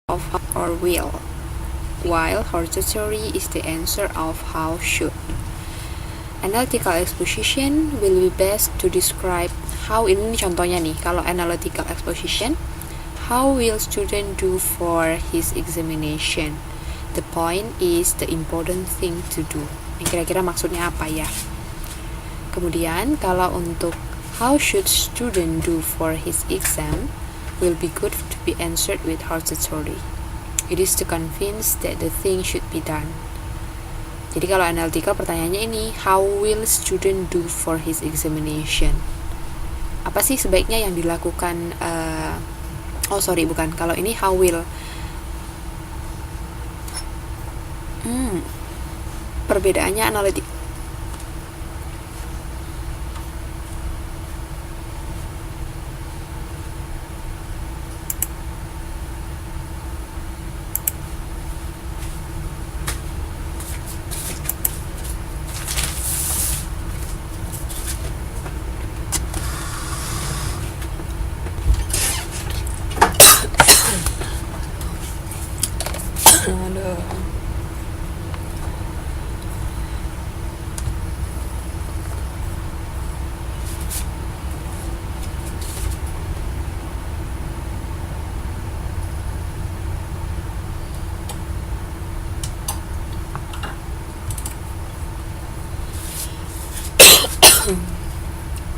of or will, while hortatory is the answer of how should. Analytical exposition will be best to describe how, ini contohnya nih, kalau analytical exposition, how will student do for his examination? The point is the important thing to do. Ini kira-kira maksudnya apa ya? Kemudian kalau untuk how should student do for his exam, will be good to be answered with hortatory. It is to convince that the thing should be done. Jadi kalau analytical pertanyaannya ini, how will student do for his examination? Apa sih sebaiknya yang dilakukan? Kalau ini how will. Perbedaannya analytical.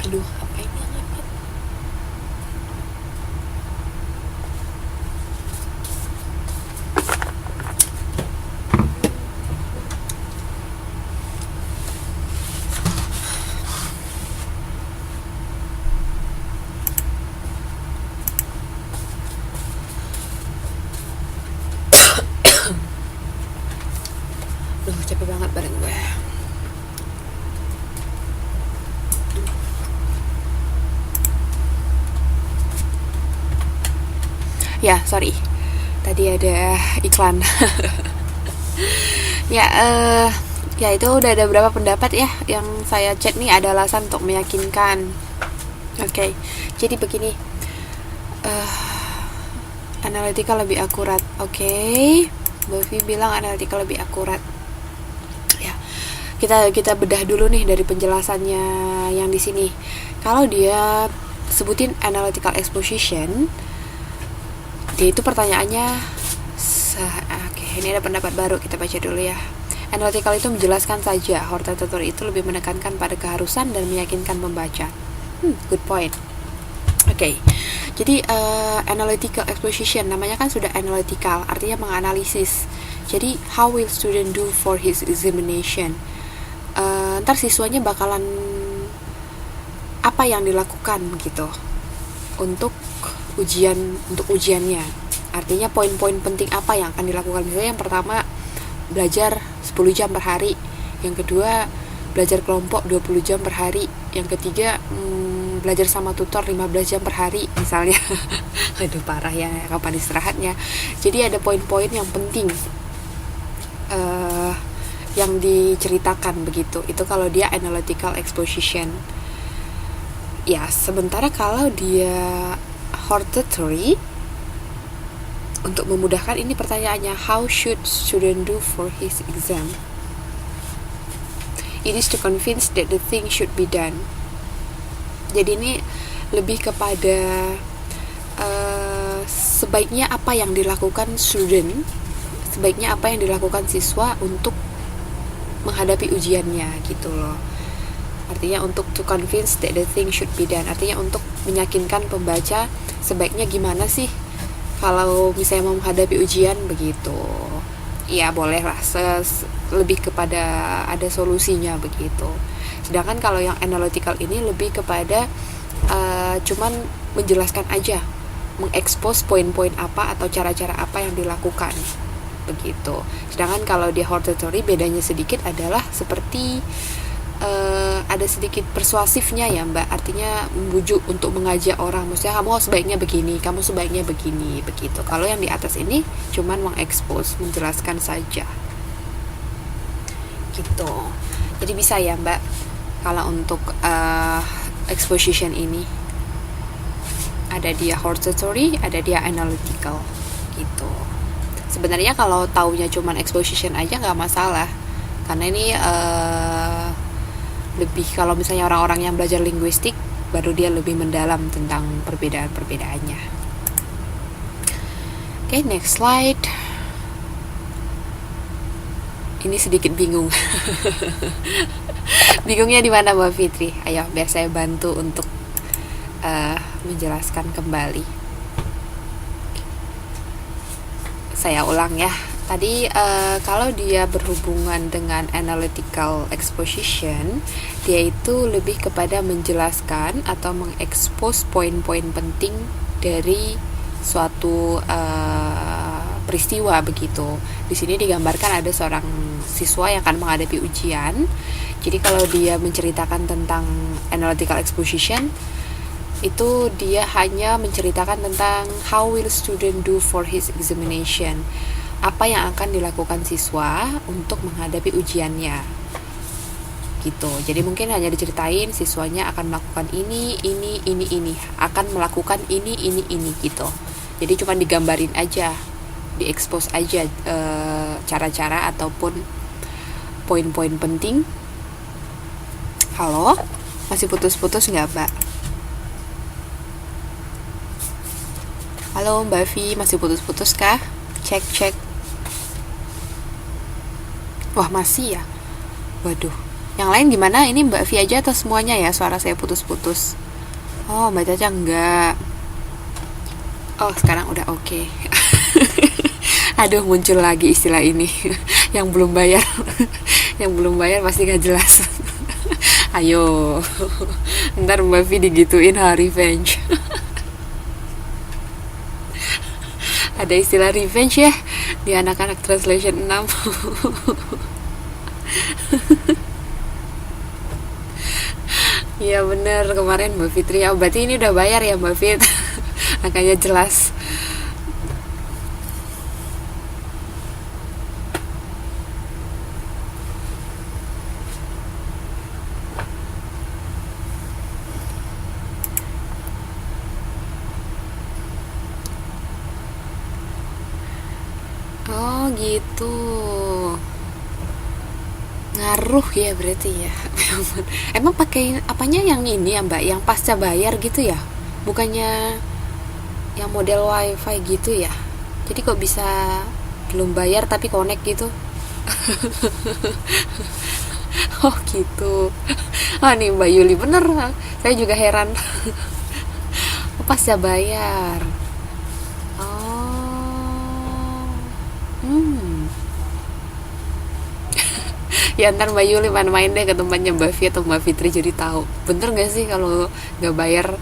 Aduh, apa ini yang ngangkat? Duh, capek banget badan gue. Ya, sorry. Tadi ada iklan. Ya itu udah ada beberapa pendapat ya yang saya chat nih, ada alasan untuk meyakinkan. Oke. Jadi begini. Analytical lebih akurat. Oke. Bovi bilang analytical lebih akurat. Ya. Kita bedah dulu nih dari penjelasannya yang di sini. Kalau dia sebutin analytical exposition, dia itu pertanyaannya ini ada pendapat baru, kita baca dulu ya. Analytical itu menjelaskan saja, hortatory itu lebih menekankan pada keharusan dan meyakinkan pembaca. Good point. Oke. Jadi analytical exposition namanya kan sudah analytical, artinya menganalisis. Jadi how will student do for his examination? Ntar siswanya bakalan apa yang dilakukan gitu untuk ujiannya. Artinya poin-poin penting apa yang akan dilakukan. Misalnya yang pertama belajar 10 jam per hari, yang kedua belajar kelompok 20 jam per hari, yang ketiga belajar sama tutor 15 jam per hari misalnya. Aduh parah ya, kapan istirahatnya. Jadi ada poin-poin yang penting yang diceritakan begitu. Itu kalau dia analytical exposition. Ya, sementara kalau dia hortatory, untuk memudahkan ini pertanyaannya, how should student do for his exam? It is to convince that the thing should be done. Jadi ini lebih kepada sebaiknya apa yang dilakukan student, sebaiknya apa yang dilakukan siswa untuk menghadapi ujiannya gitu loh. Artinya untuk to convince that the thing should be done, artinya untuk meyakinkan pembaca sebaiknya gimana sih kalau misalnya mau menghadapi ujian begitu. Ya bolehlah lebih kepada ada solusinya begitu. Sedangkan kalau yang analytical ini lebih kepada cuman menjelaskan aja, mengekspos poin-poin apa atau cara-cara apa yang dilakukan begitu. Sedangkan kalau di hortatory bedanya sedikit adalah seperti ada sedikit persuasifnya ya Mbak, artinya membujuk untuk mengajak orang, maksudnya kamu sebaiknya begini, kamu sebaiknya begini begitu. Kalau yang di atas ini cuman mengekspos, menjelaskan saja gitu. Jadi bisa ya Mbak kalau untuk exposition ini ada dia hortatory, ada dia analytical gitu. Sebenarnya kalau taunya cuman exposition aja nggak masalah, karena ini lebih kalau misalnya orang-orang yang belajar linguistik baru dia lebih mendalam tentang perbedaan-perbedaannya. Oke, next slide. Ini sedikit bingung. Bingungnya di mana Mbak Fitri? Ayo biar saya bantu untuk menjelaskan kembali. Saya ulang ya. Tadi kalau dia berhubungan dengan analytical exposition, dia itu lebih kepada menjelaskan atau mengekspos poin-poin penting dari suatu peristiwa begitu. Di sini digambarkan ada seorang siswa yang akan menghadapi ujian. Jadi kalau dia menceritakan tentang analytical exposition, itu dia hanya menceritakan tentang how will student do for his examination, apa yang akan dilakukan siswa untuk menghadapi ujiannya gitu. Jadi mungkin hanya diceritain siswanya akan melakukan ini, akan melakukan ini gitu. Jadi cuma digambarin aja, diekspos aja cara-cara ataupun poin-poin penting. Halo, masih putus-putus nggak Mbak? Halo Mbak Vi, masih putus-putus kah? Cek. Wah masih ya? Waduh, yang lain gimana? Ini Mbak Vi aja atau semuanya ya suara saya putus-putus? Oh Mbak Caca enggak. Oh sekarang udah oke. Aduh muncul lagi istilah ini. Yang belum bayar. Yang belum bayar pasti gak jelas. Ayo, ntar Mbak Vi digituin revenge. Ada istilah revenge ya di anak-anak translation 6. Iya bener, kemarin Mbak Fitri. Oh, berarti ini udah bayar ya Mbak Fit. Makanya jelas. Oh gitu. Ngaruh ya berarti ya. Emang pakai apanya yang ini ya Mbak, yang pasca bayar gitu ya? Bukannya yang model wifi gitu ya? Jadi kok bisa belum bayar tapi connect gitu? Oh gitu. Oh nih Mbak Yuli bener. Saya juga heran. Pasca bayar. Ya ntar Mbak Yuli main-main deh ke tempatnya Mbak Vi atau Mbak Fitri jadi tahu bener gak sih kalau gak bayar.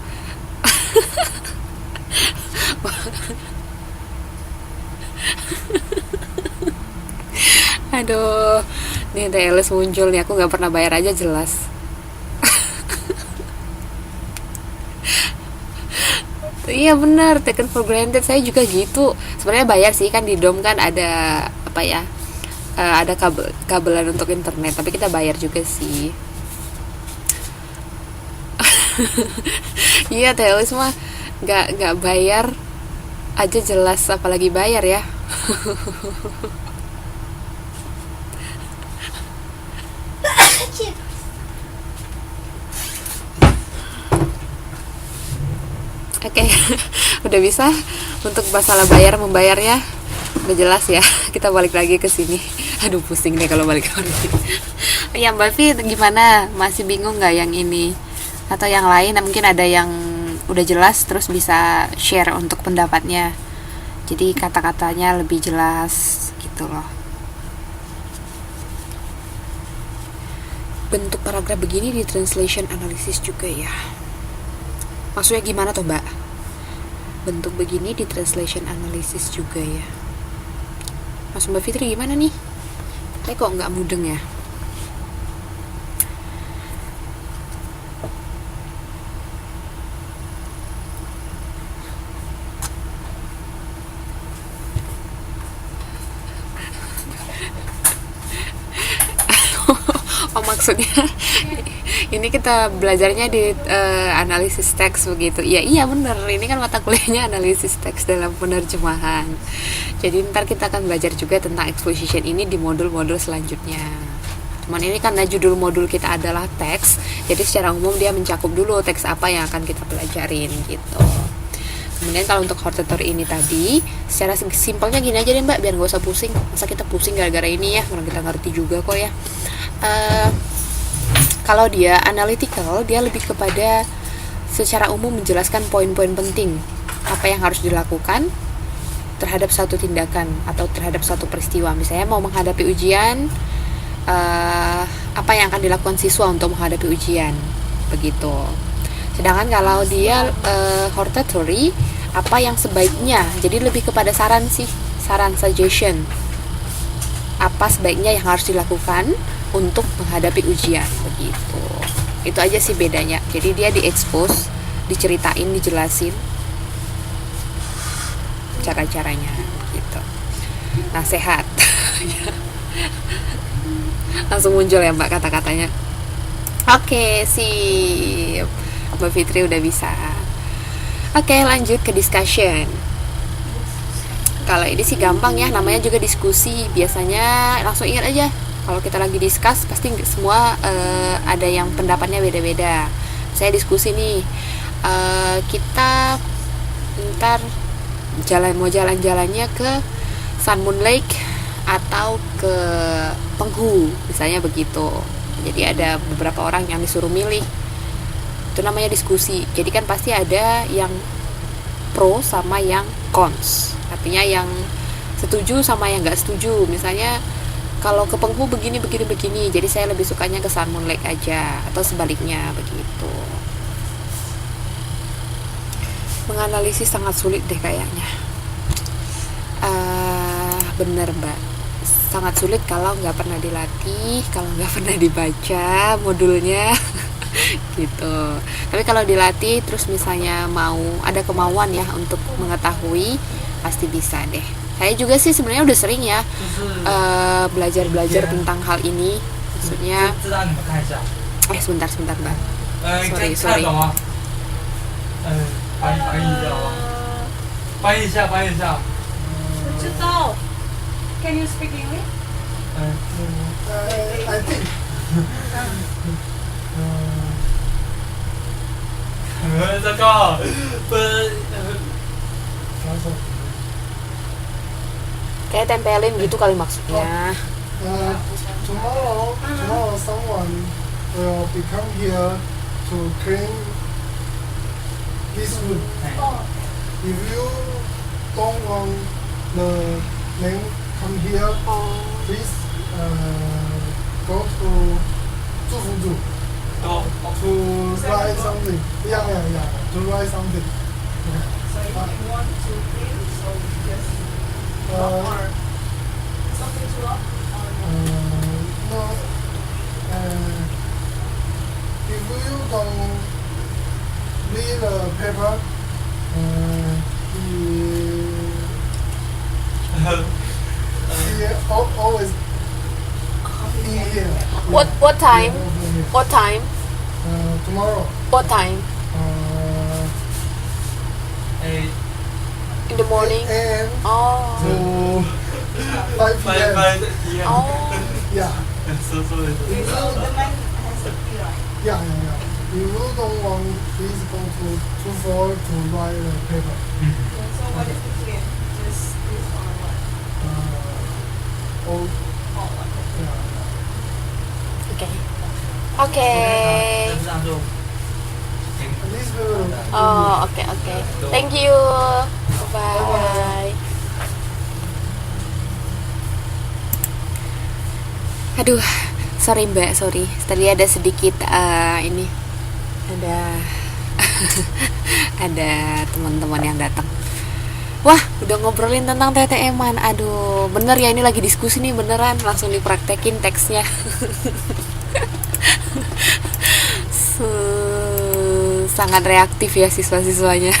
Aduh, nih TLS muncul nih, aku gak pernah bayar aja jelas. Iya benar, taken for granted. Saya juga gitu. Sebenarnya bayar sih, kan di dom kan ada apa ya, ada kabelan untuk internet, tapi kita bayar juga sih. Iya telis mah nggak bayar aja jelas, apalagi bayar ya. Oke, udah bisa untuk masalah bayar membayarnya udah jelas ya. Kita balik lagi ke sini. Aduh pusing deh kalau balik ke sini. Ya Mbak Vi gimana? Masih bingung nggak yang ini atau yang lain? Mungkin ada yang udah jelas terus bisa share untuk pendapatnya. Jadi kata-katanya lebih jelas gitu loh. Bentuk paragraf begini di translation analysis juga ya. Maksudnya gimana tuh Mbak? Bentuk begini di translation analysis juga ya. Mas Mbak Fitri gimana nih? Saya kok nggak mudeng ya? Oh maksudnya Ini kita belajarnya di analisis teks begitu. Iya, iya bener. Ini kan mata kuliahnya analisis teks dalam penerjemahan. Jadi ntar kita akan belajar juga tentang exposition ini di modul-modul selanjutnya. Cuman ini karena judul modul kita adalah teks, jadi secara umum dia mencakup dulu teks apa yang akan kita pelajarin gitu. Kemudian kalau untuk hortatory ini tadi, secara simpelnya gini aja deh mbak, biar gak usah pusing. Masa kita pusing gara-gara ini ya, orang kita ngerti juga kok ya. Kalau dia analytical, dia lebih kepada secara umum menjelaskan poin-poin penting apa yang harus dilakukan terhadap satu tindakan atau terhadap satu peristiwa. Misalnya mau menghadapi ujian, apa yang akan dilakukan siswa untuk menghadapi ujian, begitu. Sedangkan kalau dia hortatory, apa yang sebaiknya, jadi lebih kepada saran sih, saran suggestion, apa sebaiknya yang harus dilakukan untuk menghadapi ujian, begitu. Itu aja sih bedanya. Jadi dia diekspos, diceritain, dijelasin cara-caranya, gitu. Nasihat. Langsung muncul ya mbak kata-katanya. Oke, sip. Mbak Fitri udah bisa. Oke, lanjut ke discussion. Kalau ini sih gampang ya, namanya juga diskusi. Biasanya langsung ingat aja, kalau kita lagi discuss pasti semua ada yang pendapatnya beda-beda. Saya diskusi nih, kita ntar mau jalan-jalannya ke Sun Moon Lake atau ke Penghu, misalnya begitu. Jadi ada beberapa orang yang disuruh milih, itu namanya diskusi. Jadi kan pasti ada yang pro sama yang cons, artinya yang setuju sama yang nggak setuju. Misalnya kalau ke Penghu begini, jadi saya lebih sukanya ke Sun Moon Lake aja, atau sebaliknya begitu. Menganalisis sangat sulit deh kayaknya. Bener mbak, sangat sulit kalau nggak pernah dilatih, kalau nggak pernah dibaca modulnya gitu. Tapi kalau dilatih terus misalnya mau ada kemauan ya untuk mengetahui, pasti bisa deh. Saya juga sih sebenarnya udah sering ya belajar tentang hal ini. Maksudnya sebentar mbak, sorry. 翻译一下。我知道。Can you speak English? I think. 잠깐. Kayak tempelin gitu kali maksudnya. Tomorrow someone will become here to clean this room. If you don't want the name come here, please go to 祝福组 to write something. Yeah. To write something. So if you want to clean, so you just lock or something to lock or no. If you don't read the paper, he always in here. What time? What time? Tomorrow. What time? In the morning? 8 a.m. Oh. to 5 p.m. Oh. Yeah. so the man has to be right. Yeah. If you don't want, please go to 24 to write the paper. So what is the clean? Just this or what? Oh, All of it. yeah. Okay. This will. Oh, okay. Thank you. Bye. Aduh, sorry mbak, sorry. Tadi ada sedikit ini, ada teman-teman yang datang. Wah, udah ngobrolin tentang TTM-an. Aduh, bener ya, ini lagi diskusi nih beneran. Langsung dipraktekin teksnya. Sangat reaktif ya siswa-siswanya.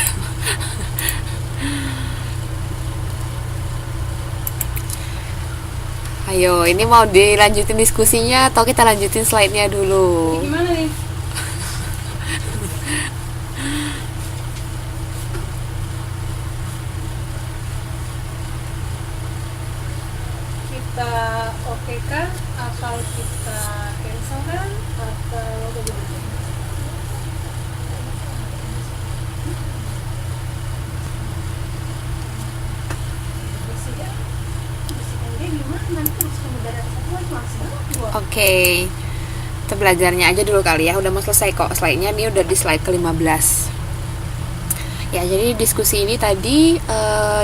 Ayo, ini mau dilanjutin diskusinya atau kita lanjutin slide-nya dulu? Gimana nih? kita oke kan atau kita cancel kan atau bagaimana? Bersihkan dia gimana? Nanti masuk ke udara satuan maksimal dua. Oke, kita belajarnya aja dulu kali ya. Udah mau selesai kok slide-nya. Ini udah di slide ke-15. Ya, jadi diskusi ini tadi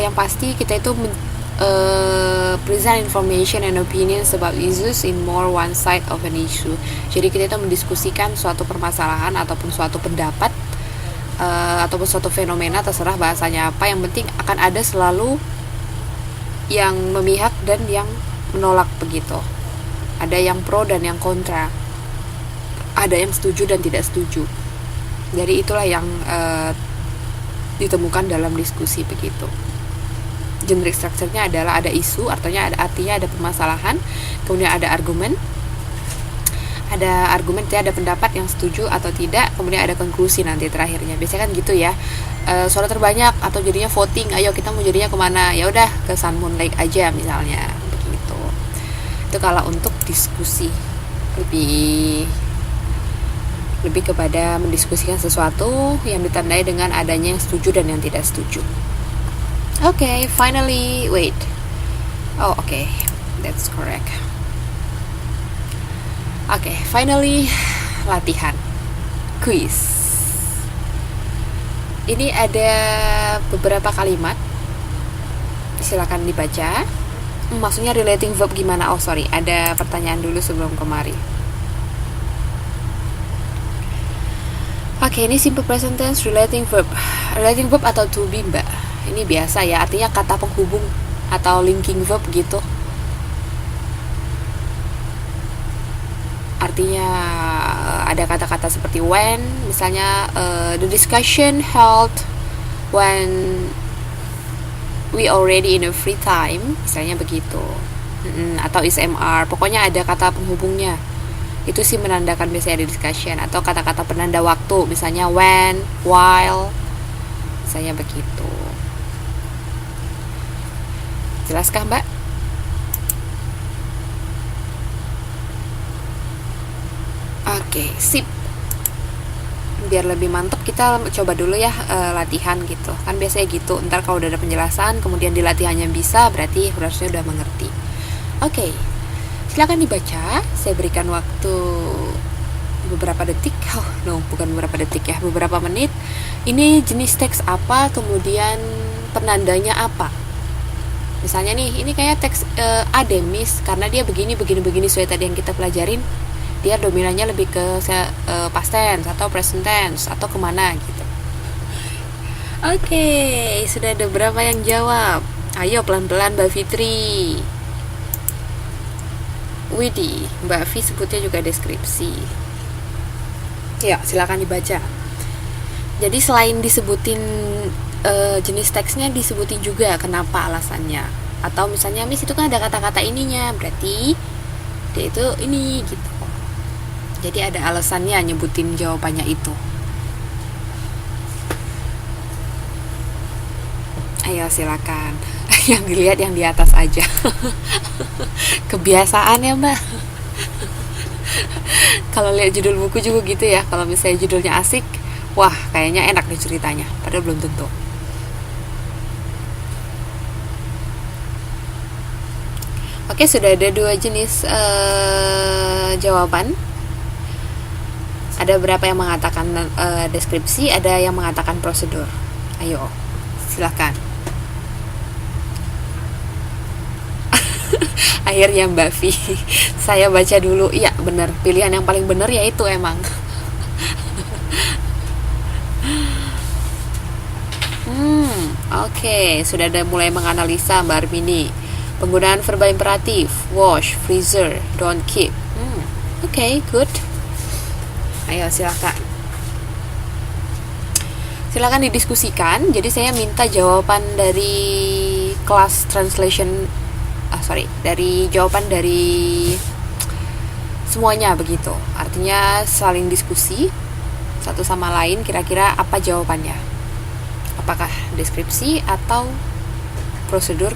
yang pasti kita itu present information and opinions about issues in more one side of an issue. Jadi kita itu mendiskusikan suatu permasalahan ataupun suatu pendapat ataupun suatu fenomena, terserah bahasanya apa. Yang penting akan ada selalu yang memihak dan yang menolak begitu. Ada yang pro dan yang kontra. Ada yang setuju dan tidak setuju. Jadi itulah yang ditemukan dalam diskusi begitu. Generic structure-nya adalah ada isu, artinya ada permasalahan, kemudian ada argumen, ada pendapat yang setuju atau tidak, kemudian ada konklusi nanti terakhirnya. Biasanya kan gitu ya, suara terbanyak atau jadinya voting, ayo kita mau jadinya kemana, ya udah ke Sun Moon Lake aja misalnya begitu. Itu kalau untuk diskusi lebih kepada mendiskusikan sesuatu yang ditandai dengan adanya yang setuju dan yang tidak setuju. Okay, finally, wait. Oh, okay, that's correct. Okay, finally, latihan, quiz. Ini ada beberapa kalimat. Silakan dibaca. Maksudnya relating verb gimana? Oh, sorry, ada pertanyaan dulu sebelum kemari. Oke, ini simple present tense relating verb. Relating verb atau to be, Mbak. Ini biasa ya, artinya kata penghubung atau linking verb gitu. Artinya ada kata-kata seperti when, misalnya the discussion held when we already in a free time, misalnya begitu. Atau is MR, pokoknya ada kata penghubungnya. Itu sih menandakan biasanya ada discussion. Atau kata-kata penanda waktu, misalnya when, while, misalnya begitu. Jelaskah, Mbak? Oke, sip. Biar lebih mantap kita coba dulu ya latihan gitu. Kan biasanya gitu. Ntar kalau udah ada penjelasan, kemudian di latihannya bisa, berarti harusnya udah mengerti. Oke. Silakan dibaca. Saya berikan waktu beberapa detik. Oh, no, bukan beberapa detik ya, beberapa menit. Ini jenis teks apa, kemudian penandanya apa. Misalnya nih, ini kayak teks ademis karena dia begini sesuai tadi yang kita pelajarin. Dia dominannya lebih ke past tense atau present tense atau kemana gitu. Oke, sudah ada berapa yang jawab? Ayo pelan-pelan Mbak Fitri. Widi, Mbak Vi sebutnya juga deskripsi. Ya, silakan dibaca. Jadi selain disebutin jenis teksnya, disebutin juga kenapa alasannya. Atau misalnya Miss itu kan ada kata-kata ininya, berarti dia itu ini gitu. Jadi ada alasannya nyebutin jawabannya itu. Ayo silakan. Yang dilihat yang di atas aja. Kebiasaan ya, Mbak. Kalau lihat judul buku juga gitu ya. Kalau misalnya judulnya asik, wah kayaknya enak nih ceritanya. Padahal belum tentu. Oke, sudah ada 2 jenis jawaban. Ada berapa yang mengatakan deskripsi, ada yang mengatakan prosedur. Ayo, silakan. Akhirnya Mbak Vi, saya baca dulu. Iya benar, pilihan yang paling benar yaitu emang. Oke, sudah ada mulai menganalisa Mbak Armini. Penggunaan verbal imperatif, wash, freezer, don't keep. Oke, good. Ayo silakan. Silakan didiskusikan. Jadi saya minta jawaban dari kelas translation. Dari jawaban dari semuanya begitu. Artinya saling diskusi satu sama lain, kira-kira apa jawabannya. Apakah deskripsi atau prosedur